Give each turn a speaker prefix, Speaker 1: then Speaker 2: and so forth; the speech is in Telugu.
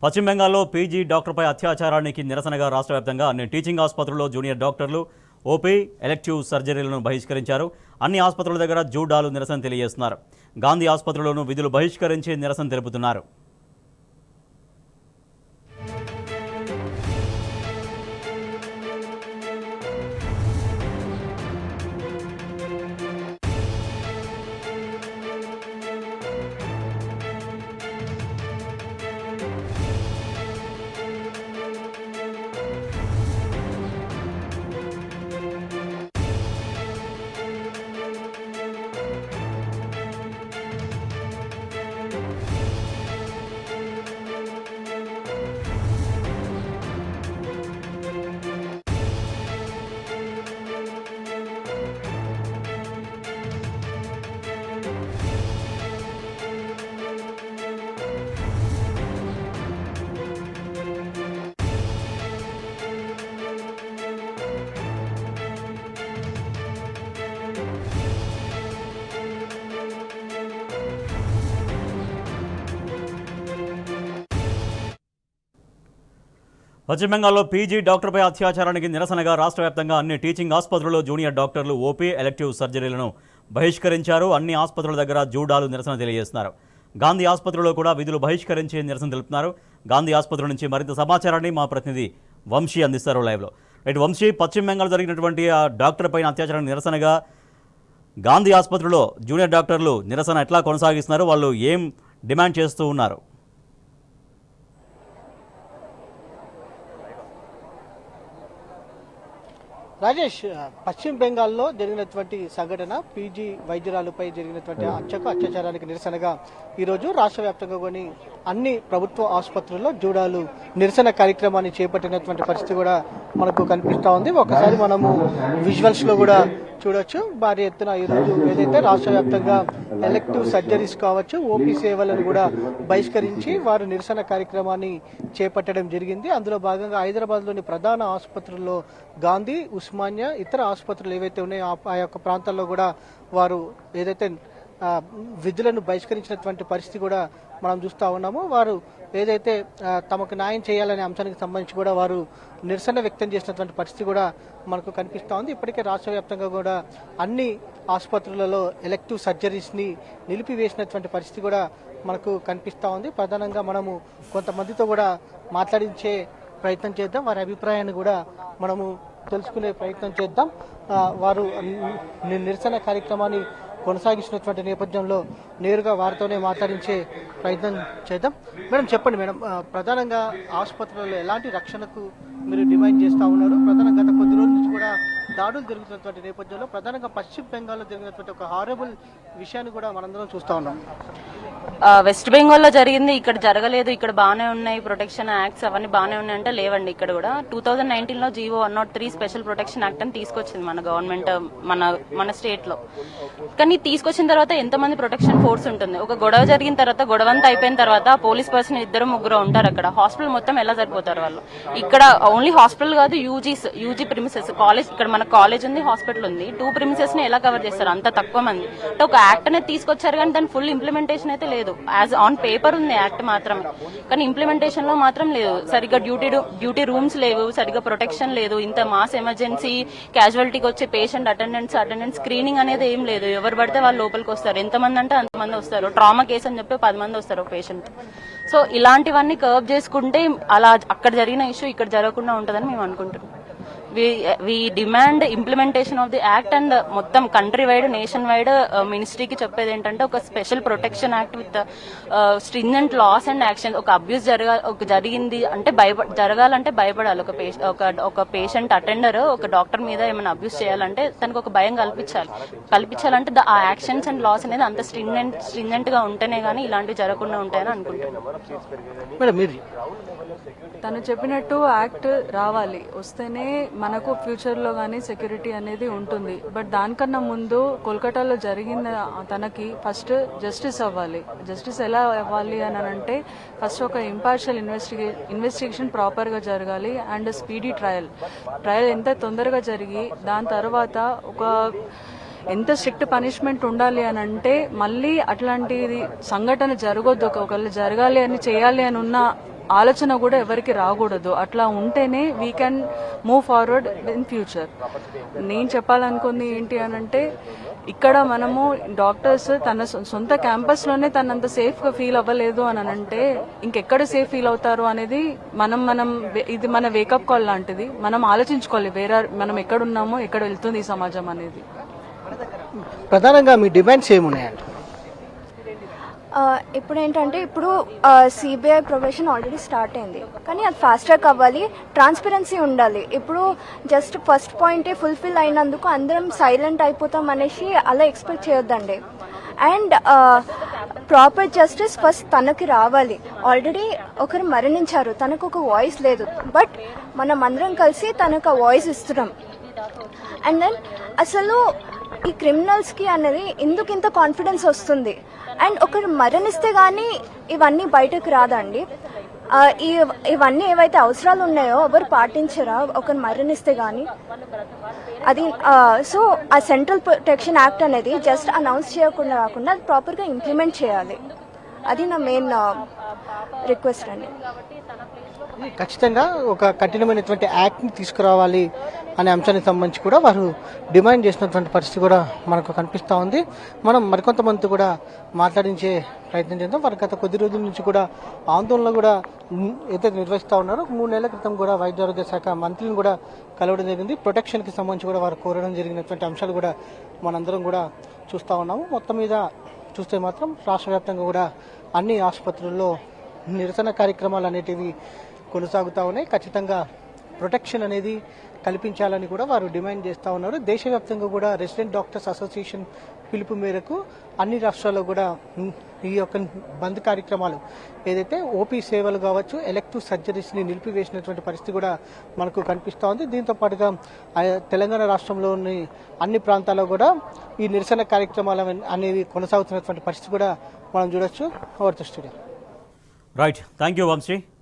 Speaker 1: పశ్చిమ బెంగాల్లో పీజీ డాక్టర్పై అత్యాచారానికి నిరసనగా రాష్ట్ర వ్యాప్తంగా అన్ని టీచింగ్ ఆసుపత్రుల్లో జూనియర్ డాక్టర్లు ఓపీ ఎలెక్టివ్ సర్జరీలను బహిష్కరించారు. అన్ని ఆసుపత్రుల దగ్గర జూడాలు నిరసన తెలియజేస్తున్నారు. గాంధీ ఆసుపత్రిలోనూ విధులు బహిష్కరించి నిరసన తెలుపుతున్నారు. పశ్చిమ బెంగాల్లో పీజీ డాక్టర్పై అత్యాచారానికి నిరసనగా రాష్ట్ర వ్యాప్తంగా అన్ని టీచింగ్ ఆసుపత్రుల్లో జూనియర్ డాక్టర్లు ఓపీ ఎలెక్టివ్ సర్జరీలను బహిష్కరించారు. అన్ని ఆసుపత్రుల దగ్గర జూడాలు నిరసన తెలియజేస్తున్నారు. గాంధీ ఆసుపత్రిలో కూడా విధులు బహిష్కరించి నిరసన తెలుపుతున్నారు. గాంధీ ఆసుపత్రి నుంచి మరింత సమాచారాన్ని మా ప్రతినిధి వంశీ అందిస్తారు లైవ్లో. రైట్ వంశీ, పశ్చిమ బెంగాల్ జరిగినటువంటి ఆ డాక్టర్ పైన అత్యాచారానికి నిరసనగా గాంధీ ఆసుపత్రిలో జూనియర్ డాక్టర్లు నిరసన ఎట్లా కొనసాగిస్తున్నారు? వాళ్ళు ఏం డిమాండ్ చేస్తూ ఉన్నారు?
Speaker 2: రాజేష్, పశ్చిమ బెంగాల్లో జరిగినటువంటి సంఘటన పీజీ వైద్యురాలపై జరిగినటువంటి అత్యాచారానికి నిరసనగా ఈరోజు రాష్ట్ర వ్యాప్తంగా కొన్ని అన్ని ప్రభుత్వ ఆసుపత్రుల్లో జూడాలు నిరసన కార్యక్రమాన్ని చేపట్టినటువంటి పరిస్థితి కూడా మనకు కనిపిస్తూ ఉంది. ఒకసారి మనము విజువల్స్ లో కూడా చూడొచ్చు. భారీ ఎత్తున ఈరోజు ఏదైతే రాష్ట్ర వ్యాప్తంగా ఎలెక్టివ్ సర్జరీస్ కావచ్చు, ఓపీ సేవలను కూడా బహిష్కరించి వారు నిరసన కార్యక్రమాన్ని చేపట్టడం జరిగింది. అందులో భాగంగా హైదరాబాద్లోని ప్రధాన ఆసుపత్రుల్లో గాంధీ, ఉస్మానియా, ఇతర ఆసుపత్రులు ఏవైతే ఉన్నాయో ఆ యొక్క ప్రాంతాల్లో కూడా వారు ఏదైతే విధులను బహిష్కరించినటువంటి పరిస్థితి కూడా మనం చూస్తూ ఉన్నాము. వారు ఏదైతే తమకు న్యాయం చేయాలనే అంశానికి సంబంధించి కూడా వారు నిరసన వ్యక్తం చేసినటువంటి పరిస్థితి కూడా మనకు కనిపిస్తూ ఉంది. ఇప్పటికే రాష్ట్ర వ్యాప్తంగా కూడా అన్ని ఆసుపత్రులలో ఎలెక్టివ్ సర్జరీస్ని నిలిపివేసినటువంటి పరిస్థితి కూడా మనకు కనిపిస్తూ ఉంది. ప్రధానంగా మనము కొంతమందితో కూడా మాట్లాడించే ప్రయత్నం చేద్దాం, వారి అభిప్రాయాన్ని కూడా మనము తెలుసుకునే ప్రయత్నం చేద్దాం. వారు నిరసన కార్యక్రమాన్ని కొనసాగిస్తున్నటువంటి నేపథ్యంలో నేరుగా వారితోనే మాట్లాడించే ప్రయత్నం చేద్దాం. మేడం, చెప్పండి మేడం, ప్రధానంగా ఆసుపత్రులలో ఎలాంటి రక్షణకు మీరు డిమాండ్ చేస్తూ ఉన్నారు? ప్రధానంగా గత కొద్ది రోజుల నుంచి కూడా దాడులు జరుగుతున్నటువంటి నేపథ్యంలో ప్రధానంగా పశ్చిమ బెంగాల్లో జరిగినటువంటి ఒక హారబుల్ విషయాన్ని కూడా మనందరం చూస్తూ ఉన్నాం.
Speaker 3: వెస్ట్ బెంగాల్లో జరిగింది, ఇక్కడ జరగలేదు, ఇక్కడ బాగానే ఉన్నాయి, ప్రొటెక్షన్ యాక్ట్స్ అవన్నీ బాగానే ఉన్నాయి అంటే లేవండి. ఇక్కడ కూడా 2019లో జీవో 103 స్పెషల్ ప్రొటెక్షన్ యాక్ట్ అని తీసుకొచ్చింది మన గవర్నమెంట్, మన స్టేట్ లో. కానీ తీసుకొచ్చిన తర్వాత ఎంతమంది ప్రొటెక్షన్ ఫోర్స్ ఉంటుంది? ఒక గొడవ జరిగిన తర్వాత, గొడవ అంతా అయిపోయిన తర్వాత పోలీస్ పర్సన్ 2-3 ఉంటారు అక్కడ. హాస్పిటల్ మొత్తం ఎలా సరిపోతారు వాళ్ళు? ఇక్కడ ఓన్లీ హాస్పిటల్ కాదు, యూజీ ప్రిమిసెస్, కాలేజ్, ఇక్కడ మన కాలేజ్ ఉంది, హాస్పిటల్ ఉంది, 2 ప్రిమిసెస్ ని ఎలా కవర్ చేస్తారు అంత తక్కువ మంది? అంటే ఒక యాక్ట్ అనేది తీసుకొచ్చారు కానీ దాని ఫుల్ ఇంప్లిమెంటేషన్ అయితే లేదు. యాజ్ ఆన్ పేపర్ ఉంది యాక్ట్ మాత్రమే, కానీ ఇంప్లిమెంటేషన్ లో మాత్రం లేదు. సరిగ్గా డ్యూటీ రూమ్స్ లేవు, సరిగ్గా ప్రొటెక్షన్ లేదు. ఇంత మాస్ ఎమర్జెన్సీ క్యాజువాలిటీకి వచ్చే పేషెంట్ అటెండెన్స్ స్క్రీనింగ్ అనేది ఏం లేదు. ఎవరు పడితే వాళ్ళు లోపలికి వస్తారు, ఎంతమంది అంటే అంతమంది వస్తారు. ట్రామా కేసు అని చెప్పి 10 మంది వస్తారు పేషెంట్. సో ఇలాంటివన్నీ కర్వ్ చేసుకుంటే అలా అక్కడ జరిగిన ఇష్యూ ఇక్కడ జరగకుండా ఉంటుందని మేము అనుకుంటున్నాం. We demand implementation of the act and మొత్తం కంట్రీ వైడ్, నేషన్ వైడ్ మినిస్ట్రీకి చెప్పేది ఏంటంటే ఒక special protection act with stringent laws and action. ఒక అబ్యూస్ జరిగింది అంటే జరగాలంటే భయపడాలి. ఒక పేషెంట్ అటెండర్ ఒక డాక్టర్ మీద ఏమైనా అబ్యూస్ చేయాలంటే తనకు ఒక భయం కల్పించాలంటే ఆ యాక్షన్స్ అండ్ లాస్ అనేది అంత స్ట్రింజెంట్ గా ఉంటేనే గానీ ఇలాంటివి జరగకుండా ఉంటాయని అనుకుంటున్నాను.
Speaker 4: తను చెప్పినట్టు యాక్ట్ రావాలి, వస్తేనే మనకు ఫ్యూచర్లో కానీ సెక్యూరిటీ అనేది ఉంటుంది. బట్ దానికన్నా ముందు కోల్కతాలో జరిగిన తనకి ఫస్ట్ జస్టిస్ అవ్వాలి. జస్టిస్ ఎలా అవ్వాలి అని అంటే ఫస్ట్ ఒక ఇంపార్షియల్ ఇన్వెస్టిగేషన్ ప్రాపర్గా జరగాలి అండ్ స్పీడీ ట్రయల్ ఎంత తొందరగా జరిగి దాని తర్వాత ఒక ఎంత స్ట్రిక్ట్ పనిష్మెంట్ ఉండాలి అని అంటే మళ్ళీ అట్లాంటి సంఘటన జరగొద్దు. ఒకవేళ జరగాలి అని చేయాలి అని ఉన్న ఆలోచన కూడా ఎవరికి రాకూడదు. అట్లా ఉంటేనే we can move forward in future. నేను చెప్పాలనుకుంది ఏంటి అని అంటే, ఇక్కడ మనము డాక్టర్స్ తన సొంత క్యాంపస్లోనే తనంత సేఫ్గా ఫీల్ అవ్వలేదు అని అంటే ఇంకెక్కడ సేఫ్ ఫీల్ అవుతారు అనేది మనం ఇది మన వేకప్ కాల్ లాంటిది. మనం ఆలోచించుకోవాలి మనం ఎక్కడున్నామో, ఎక్కడ వెళ్తుంది ఈ సమాజం అనేది.
Speaker 2: ప్రధానంగా మీ డిమాండ్స్ ఏమున్నాయండి?
Speaker 5: ఇప్పుడు ఏంటంటే, ఇప్పుడు సిబిఐ ప్రొఫెషన్ ఆల్రెడీ స్టార్ట్ అయింది, కానీ అది ఫాస్ట్ ట్రాక్ అవ్వాలి, ట్రాన్స్పరెన్సీ ఉండాలి. ఇప్పుడు జస్ట్ ఫస్ట్ పాయింటే ఫుల్ఫిల్ అయినందుకు అందరం సైలెంట్ అయిపోతాం అనేసి అలా ఎక్స్పెక్ట్ చేయొద్దండి. అండ్ ప్రాపర్ జస్టిస్ ఫస్ట్ తనకి రావాలి. ఆల్రెడీ ఒకరు మరణించారు, తనకు ఒక వాయిస్ లేదు, బట్ మనం అందరం కలిసి తనకు ఆ వాయిస్ ఇస్తున్నాం. అండ్ దెన్ అసలు ఈ క్రిమినల్స్కి అనేది ఎందుకు ఇంత కాన్ఫిడెన్స్ వస్తుంది? అండ్ ఒకరు మరణిస్తే కానీ ఇవన్నీ బయటకు రాదండి. ఇవన్నీ ఏవైతే అవసరాలు ఉన్నాయో ఎవరు పాటించరా ఒకరు మరణిస్తే కానీ? అది సో ఆ సెంట్రల్ ప్రొటెక్షన్ యాక్ట్ అనేది జస్ట్ అనౌన్స్ చేయకుండా కాకుండా అది ప్రాపర్గా ఇంప్లిమెంట్ చేయాలి. అది నా మెయిన్ రిక్వెస్ట్ అండి.
Speaker 2: ఖచ్చితంగా ఒక కఠినమైనటువంటి యాక్ట్ని తీసుకురావాలి అనే అంశానికి సంబంధించి కూడా వారు డిమాండ్ చేసినటువంటి పరిస్థితి కూడా మనకు కనిపిస్తూ ఉంది. మనం మరికొంతమంది కూడా మాట్లాడించే ప్రయత్నం చేద్దాం. వారు గత కొద్ది రోజుల నుంచి కూడా ఆందోళన కూడా ఏదైతే నిర్వహిస్తూ ఉన్నారో, 3 నెలల క్రితం కూడా వైద్య ఆరోగ్య శాఖ మంత్రిని కూడా కలవడం జరిగింది. ప్రొటెక్షన్కి సంబంధించి కూడా వారు కోరడం జరిగినటువంటి అంశాలు కూడా మనందరం కూడా చూస్తూ ఉన్నాము. మొత్తం మీద చూస్తే మాత్రం రాష్ట్ర వ్యాప్తంగా కూడా అన్ని ఆసుపత్రుల్లో నిరసన కార్యక్రమాలు అనేటివి కొనసాగుతూ ఉన్నాయి. ఖచ్చితంగా ప్రొటెక్షన్ అనేది కల్పించాలని కూడా వారు డిమాండ్ చేస్తూ ఉన్నారు. దేశవ్యాప్తంగా కూడా రెసిడెంట్ డాక్టర్స్ అసోసియేషన్ పిలుపు మేరకు అన్ని రాష్ట్రాల్లో కూడా ఈ యొక్క బంద్ కార్యక్రమాలు ఏదైతే ఓపీ సేవలు కావచ్చు, ఎలెక్టివ్ సర్జరీస్ని నిలిపివేసినటువంటి పరిస్థితి కూడా మనకు కనిపిస్తూ ఉంది. దీంతో పాటుగా తెలంగాణ రాష్ట్రంలోని అన్ని ప్రాంతాల్లో కూడా ఈ నిరసన కార్యక్రమాలు అనేవి కొనసాగుతున్నటువంటి పరిస్థితి కూడా మనం చూడొచ్చు. Over the studio.
Speaker 1: Right, thank you Vamsi.